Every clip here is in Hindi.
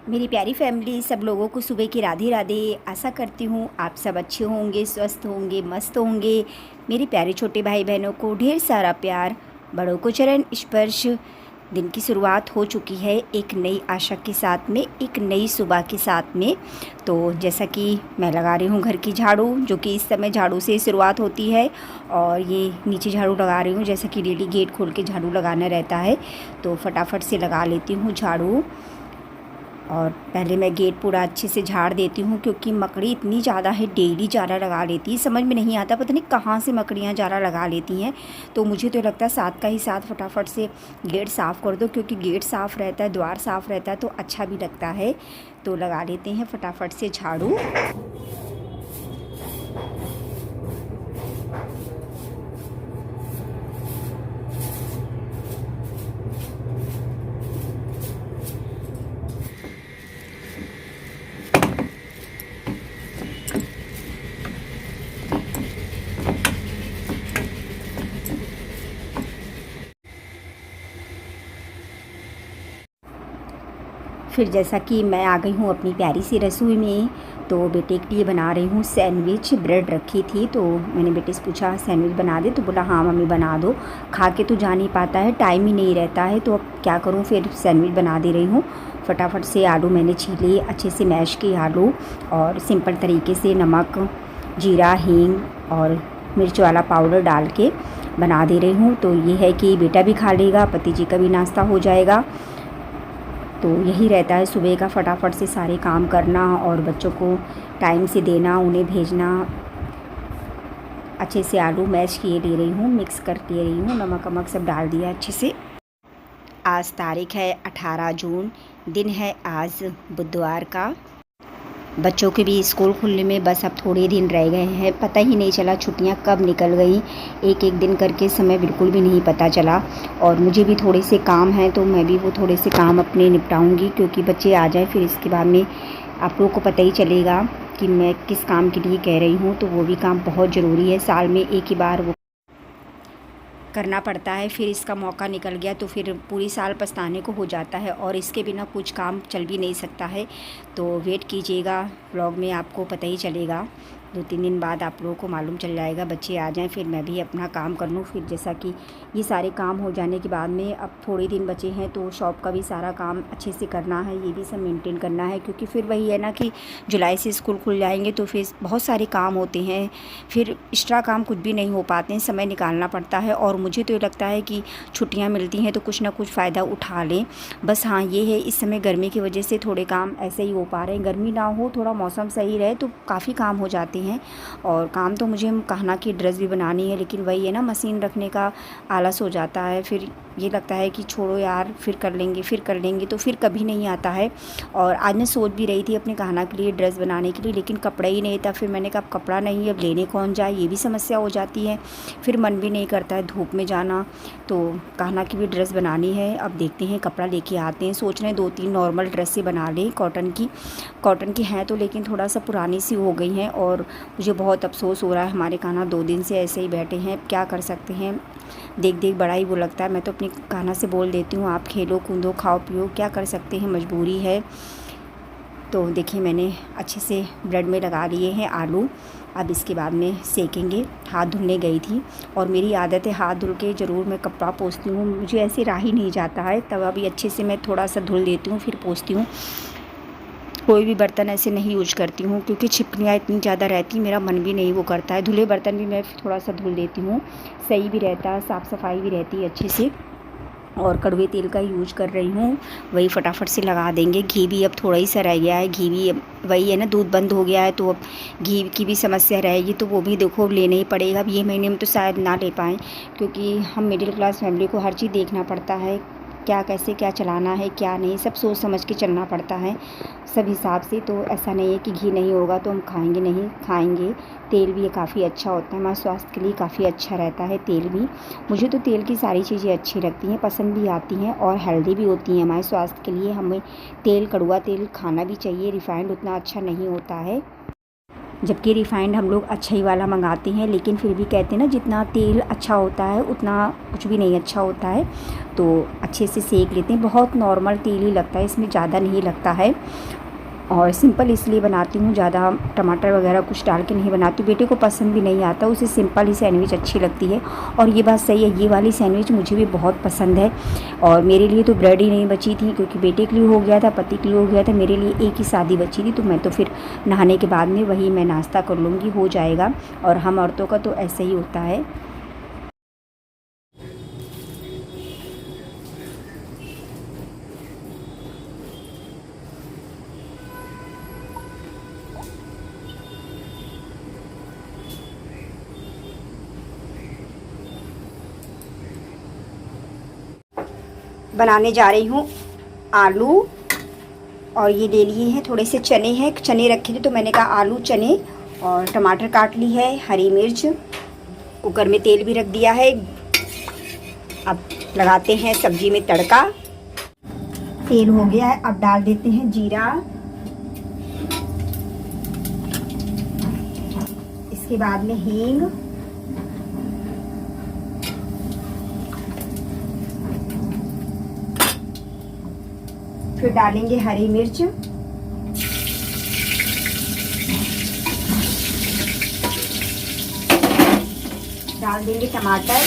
मेरी प्यारी फैमिली, सब लोगों को सुबह की राधे राधे। आशा करती हूँ आप सब अच्छे होंगे, स्वस्थ होंगे, मस्त होंगे। मेरे प्यारे छोटे भाई बहनों को ढेर सारा प्यार, बड़ों को चरण स्पर्श। दिन की शुरुआत हो चुकी है एक नई आशा के साथ में, एक नई सुबह के साथ में। तो जैसा कि मैं लगा रही हूँ घर की झाड़ू, जो कि इस समय झाड़ू से शुरुआत होती है। और ये नीचे झाड़ू लगा रही हूँ, जैसा कि डेली गेट खोल के झाड़ू लगाना रहता है, तो फटाफट से लगा लेती हूँ झाड़ू। और पहले मैं गेट पूरा अच्छे से झाड़ देती हूँ, क्योंकि मकड़ी इतनी ज़्यादा है, डेली जारा लगा लेती है। समझ में नहीं आता, पता नहीं कहाँ से मकड़ियाँ जारा लगा लेती हैं। तो मुझे तो लगता है साथ का ही साथ फटाफट से गेट साफ़ कर दो, क्योंकि गेट साफ़ रहता है, द्वार साफ़ रहता है तो अच्छा भी लगता है। तो लगा लेते हैं फटाफट से झाड़ू। फिर जैसा कि मैं आ गई हूँ अपनी प्यारी सी रसोई में, तो बेटे के लिए बना रही हूँ सैंडविच। ब्रेड रखी थी तो मैंने बेटे से पूछा सैंडविच बना दे, तो बोला हाँ मम्मी बना दो। खा के तो जा नहीं पाता है, टाइम ही नहीं रहता है, तो अब क्या करूँ, फिर सैंडविच बना दे रही हूँ। फटाफट से आलू मैंने छीले, अच्छे से मैश किए आलू, और सिंपल तरीके से नमक, जीरा, हींग और मिर्च वाला पाउडर डाल के बना दे रही हूँ। तो ये है कि बेटा भी खा लेगा, पति जी का भी नाश्ता हो जाएगा। तो यही रहता है सुबह का, फटाफट से सारे काम करना और बच्चों को टाइम से देना, उन्हें भेजना। अच्छे से आलू मैश किए ले रही हूँ, मिक्स कर ले रही हूँ, नमक वमक सब डाल दिया अच्छे से। आज तारीख है 18 जून, दिन है आज बुधवार का। बच्चों के भी स्कूल खुलने में बस अब थोड़े दिन रह गए हैं। पता ही नहीं चला छुट्टियां कब निकल गई, एक एक दिन करके समय बिल्कुल भी नहीं पता चला। और मुझे भी थोड़े से काम हैं, तो मैं भी वो थोड़े से काम अपने निपटाऊंगी, क्योंकि बच्चे आ जाए फिर इसके बाद में आप लोगों को पता ही चलेगा कि मैं किस काम के लिए कह रही हूँ। तो वो भी काम बहुत ज़रूरी है, साल में एक ही बार वो करना पड़ता है। फिर इसका मौका निकल गया तो फिर पूरी साल पछताने को हो जाता है, और इसके बिना कुछ काम चल भी नहीं सकता है। तो वेट कीजिएगा, व्लॉग में आपको पता ही चलेगा। 2-3 दिन बाद आप लोगों को मालूम चल जाएगा, बच्चे आ जाएं फिर मैं भी अपना काम कर लूँ। फिर जैसा कि ये सारे काम हो जाने के बाद में अब थोड़े दिन बचे हैं, तो शॉप का भी सारा काम अच्छे से करना है, ये भी सब मेंटेन करना है, क्योंकि फिर वही है ना कि जुलाई से स्कूल खुल जाएंगे तो फिर बहुत सारे काम होते हैं। फिर एक्स्ट्रा काम कुछ भी नहीं हो पाते हैं, समय निकालना पड़ता है। और मुझे तो ये लगता है कि छुट्टियां मिलती हैं तो कुछ ना कुछ फ़ायदा उठा लें। बस हाँ ये है, इस समय गर्मी की वजह से थोड़े काम ऐसे ही हो पा रहे हैं। गर्मी ना हो, थोड़ा मौसम सही रहे तो काफ़ी काम हो जाते हैं। और काम तो मुझे कहना कि ड्रेस भी बनानी है, लेकिन वही है ना, मशीन रखने का आलस हो जाता है। फिर ये लगता है कि छोड़ो यार, फिर कर लेंगे फिर कर लेंगे, तो फिर कभी नहीं आता है। और आज मैं सोच भी रही थी अपने कहना के लिए ड्रेस बनाने के लिए, लेकिन कपड़ा ही नहीं था। फिर मैंने कहा अब कपड़ा नहीं है, अब लेने कौन जाए, ये भी समस्या हो जाती है। फिर मन भी नहीं करता है धूप में जाना। तो कहना की भी ड्रेस बनानी है, अब देखते हैं कपड़ा लेके आते हैं। सोच रहे हैं 2-3 नॉर्मल ड्रेसें बना लें कॉटन की हैं तो, लेकिन थोड़ा सा पुरानी सी हो गई हैं। और मुझे बहुत अफसोस हो रहा है, हमारे कहना 2 दिन से ऐसे ही बैठे हैं, क्या कर सकते हैं। देख देख बड़ा ही वो लगता है। मैं तो अपनी कहना से बोल देती हूँ आप खेलो कूदो खाओ पियो, क्या कर सकते हैं, मजबूरी है। तो देखिए मैंने अच्छे से ब्रेड में लगा लिए हैं आलू। अब इसके बाद में सेकेंगे। हाथ धुलने गई थी, और मेरी आदत है हाथ धुल के ज़रूर मैं कपड़ा पोंछती हूँ, मुझे ऐसे रहा ही नहीं जाता है। तब अभी अच्छे से मैं थोड़ा सा धुल देती हूँ फिर पोंछती हूँ। कोई भी बर्तन ऐसे नहीं यूज करती हूँ, क्योंकि छिपकलियाँ इतनी ज़्यादा रहती, मेरा मन भी नहीं वो करता है। धुले बर्तन भी मैं थोड़ा सा धुल देती हूँ, सही भी रहता है, साफ़ सफाई भी रहती है अच्छे से। और कड़वे तेल का यूज कर रही हूँ, वही फटाफट से लगा देंगे। घी भी अब थोड़ा ही सा रह गया है, घी भी वही है ना, दूध बंद हो गया है, तो अब घी की भी समस्या रहेगी, तो वो भी देखो लेना ही पड़ेगा। अब ये महीने में तो शायद ना ले पाएँ, क्योंकि हम मिडिल क्लास फैमिली को हर चीज़ देखना पड़ता है, क्या कैसे क्या चलाना है क्या नहीं, सब सोच समझ के चलना पड़ता है सब हिसाब से। तो ऐसा नहीं है कि घी नहीं होगा तो हम खाएंगे नहीं, खाएंगे। तेल भी ये काफ़ी अच्छा होता है, हमारे स्वास्थ्य के लिए काफ़ी अच्छा रहता है तेल भी। मुझे तो तेल की सारी चीज़ें अच्छी लगती हैं, पसंद भी आती हैं, और हेल्दी भी होती हैं हमारे स्वास्थ्य के लिए। हमें तेल, कड़वा तेल खाना भी चाहिए, रिफाइंड उतना अच्छा नहीं होता है। जबकि रिफ़ाइंड हम लोग अच्छा ही वाला मंगाते हैं, लेकिन फिर भी कहते हैं ना जितना तेल अच्छा होता है उतना कुछ भी नहीं अच्छा होता है। तो अच्छे से सेक लेते हैं। बहुत नॉर्मल तेल ही लगता है, इसमें ज़्यादा नहीं लगता है। और सिंपल इसलिए बनाती हूँ, ज़्यादा टमाटर वगैरह कुछ डाल के नहीं बनाती। बेटे को पसंद भी नहीं आता, उसे सिंपल ही सैंडविच अच्छी लगती है। और ये बात सही है, ये वाली सैंडविच मुझे भी बहुत पसंद है। और मेरे लिए तो ब्रेड ही नहीं बची थी, क्योंकि बेटे के लिए हो गया था, पति के लिए हो गया था, मेरे लिए एक ही शादी बची थी। तो मैं तो फिर नहाने के बाद में वही मैं नाश्ता कर लूँगी, हो जाएगा। और हम औरतों का तो ऐसा ही होता है। बनाने जा रही हूँ आलू, और ये ले लिए हैं थोड़े से चने हैं, चने रखे थे तो मैंने कहा आलू चने, और टमाटर काट ली है, हरी मिर्च, कुकर में तेल भी रख दिया है। अब लगाते हैं सब्जी में तड़का। तेल हो गया है, अब डाल देते हैं जीरा, इसके बाद में हींग, फिर डालेंगे हरी मिर्च, डाल देंगे टमाटर,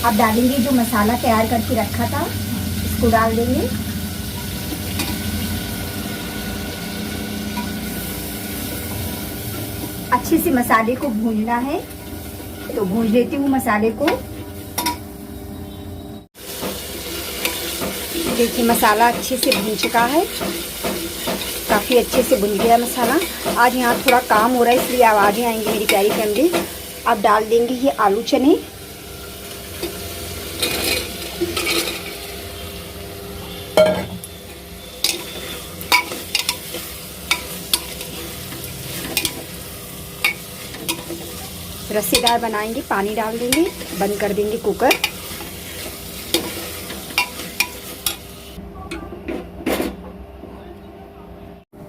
अब डालेंगे जो मसाला तैयार करके रखा था, इसको डाल देंगे। अच्छे से मसाले को भूनना है, तो भून लेती हूँ मसाले को। देखिए मसाला अच्छे से भून चुका है, काफ़ी अच्छे से भुन गया मसाला। आज यहाँ थोड़ा काम हो रहा है इसलिए आवाज़ें आएंगी मेरी प्यारी फैमिली। अब डाल देंगे ये आलू चने, रस्सेदार बनाएंगे, पानी डाल देंगे, बंद कर देंगे कुकर।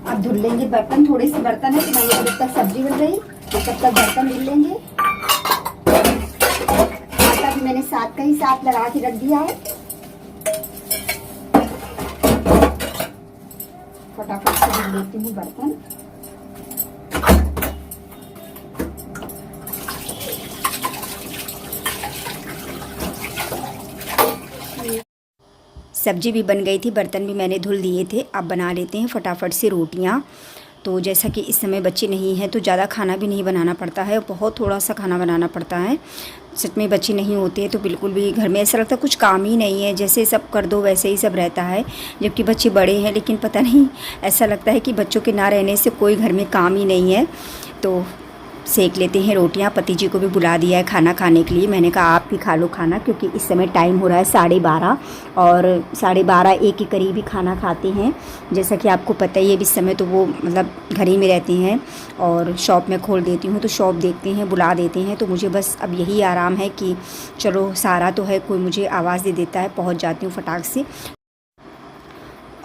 अब धुल लेंगे बर्तन, थोड़े से बर्तन है तो मैंने जब तक सब्जी बन रही तो तब तक बर्तन धुल लेंगे। आटा भी मैंने साथ का ही साथ लगा के रख दिया है, फटाफट से धुल लेती हूँ बर्तन। सब्जी भी बन गई थी, बर्तन भी मैंने धुल दिए थे। अब बना लेते हैं फटाफट से रोटियां। तो जैसा कि इस समय बच्चे नहीं हैं तो ज़्यादा खाना भी नहीं बनाना पड़ता है, बहुत थोड़ा सा खाना बनाना पड़ता है। सच में बच्चे नहीं होते तो बिल्कुल भी घर में ऐसा लगता है कुछ काम ही नहीं है, जैसे सब कर दो वैसे ही सब रहता है। जबकि बच्चे बड़े हैं, लेकिन पता नहीं ऐसा लगता है कि बच्चों के ना रहने से कोई घर में काम ही नहीं है। तो सेक लेते हैं रोटियां। पति जी को भी बुला दिया है खाना खाने के लिए। मैंने कहा आप भी खा लो खाना, क्योंकि इस समय टाइम हो रहा है 12:30, और 12:30 1 के करीब ही खाना खाते हैं। जैसा कि आपको पता ही है, इस समय तो वो मतलब घर ही में रहते हैं, और शॉप में खोल देती हूँ तो शॉप देखते हैं, बुला देते हैं। तो मुझे बस अब यही आराम है कि चलो सारा तो है, कोई मुझे आवाज़ दे देता है, पहुँच जाती हूँ फटाक से।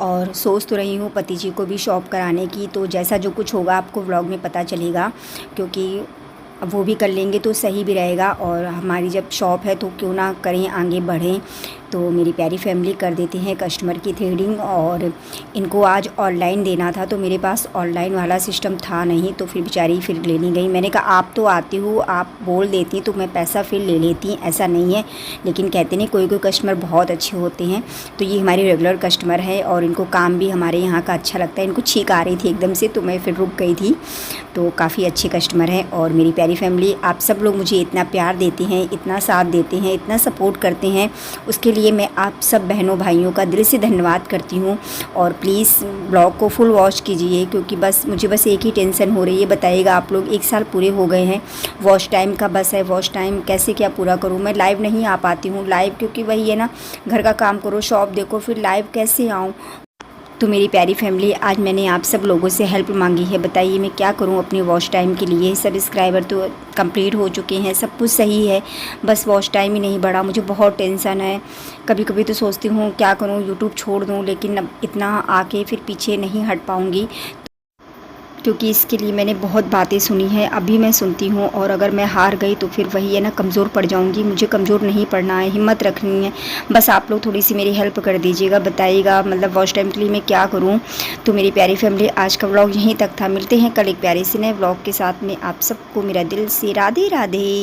और सोच तो रही हूँ पति जी को भी शॉप कराने की, तो जैसा जो कुछ होगा आपको व्लॉग में पता चलेगा, क्योंकि अब वो भी कर लेंगे तो सही भी रहेगा। और हमारी जब शॉप है तो क्यों ना करें, आगे बढ़ें। तो मेरी प्यारी फैमिली कर देते हैं कस्टमर की थ्रेडिंग, और इनको आज ऑनलाइन देना था तो मेरे पास ऑनलाइन वाला सिस्टम था नहीं, तो फिर बेचारी फिर लेनी गई। मैंने कहा आप तो आती हो, आप बोल देती तो मैं पैसा फिर ले लेती, ऐसा नहीं है। लेकिन कहते नहीं, कोई कोई कस्टमर बहुत अच्छे होते हैं। तो ये हमारे रेगुलर कस्टमर है और इनको काम भी हमारे यहाँ का अच्छा लगता है। इनको छींक आ रही थी एकदम से, तो मैं फिर रुक गई थी। तो काफ़ी अच्छे कस्टमर हैं। और मेरी प्यारी फैमिली, आप सब लोग मुझे इतना प्यार देते हैं, इतना साथ देते हैं, इतना सपोर्ट करते हैं, उसके लिए मैं आप सब बहनों भाइयों का दिल से धन्यवाद करती हूँ। और प्लीज़ ब्लॉग को फुल वॉच कीजिए, क्योंकि बस मुझे बस एक ही टेंशन हो रही है। बताइएगा आप लोग, 1 साल पूरे हो गए हैं, वॉच टाइम का बस है। वॉच टाइम कैसे क्या पूरा करूँ? मैं लाइव नहीं आ पाती हूँ, लाइव क्योंकि वही है ना, घर का काम करो, शॉप देखो, फिर लाइव कैसे आऊँ? तो मेरी प्यारी फैमिली, आज मैंने आप सब लोगों से हेल्प मांगी है। बताइए मैं क्या करूं अपने वॉच टाइम के लिए। सब्सक्राइबर तो कंप्लीट हो चुके हैं, सब कुछ सही है, बस वॉच टाइम ही नहीं बढ़ा। मुझे बहुत टेंशन है। कभी कभी तो सोचती हूँ क्या करूँ, यूट्यूब छोड़ दूँ, लेकिन अब इतना आके फिर पीछे नहीं हट पाऊँगी, क्योंकि इसके लिए मैंने बहुत बातें सुनी हैं। अभी मैं सुनती हूँ और अगर मैं हार गई तो फिर वही है ना, कमज़ोर पड़ जाऊँगी। मुझे कमज़ोर नहीं पड़ना है, हिम्मत रखनी है। बस आप लोग थोड़ी सी मेरी हेल्प कर दीजिएगा, बताइएगा मतलब वॉच टाइम के लिए मैं क्या करूँ। तो मेरी प्यारी फैमिली, आज का व्लॉग यहीं तक था। मिलते हैं कल एक प्यारे से नए व्लॉग के साथ में। आप सबको मेरा दिल से राधे राधे।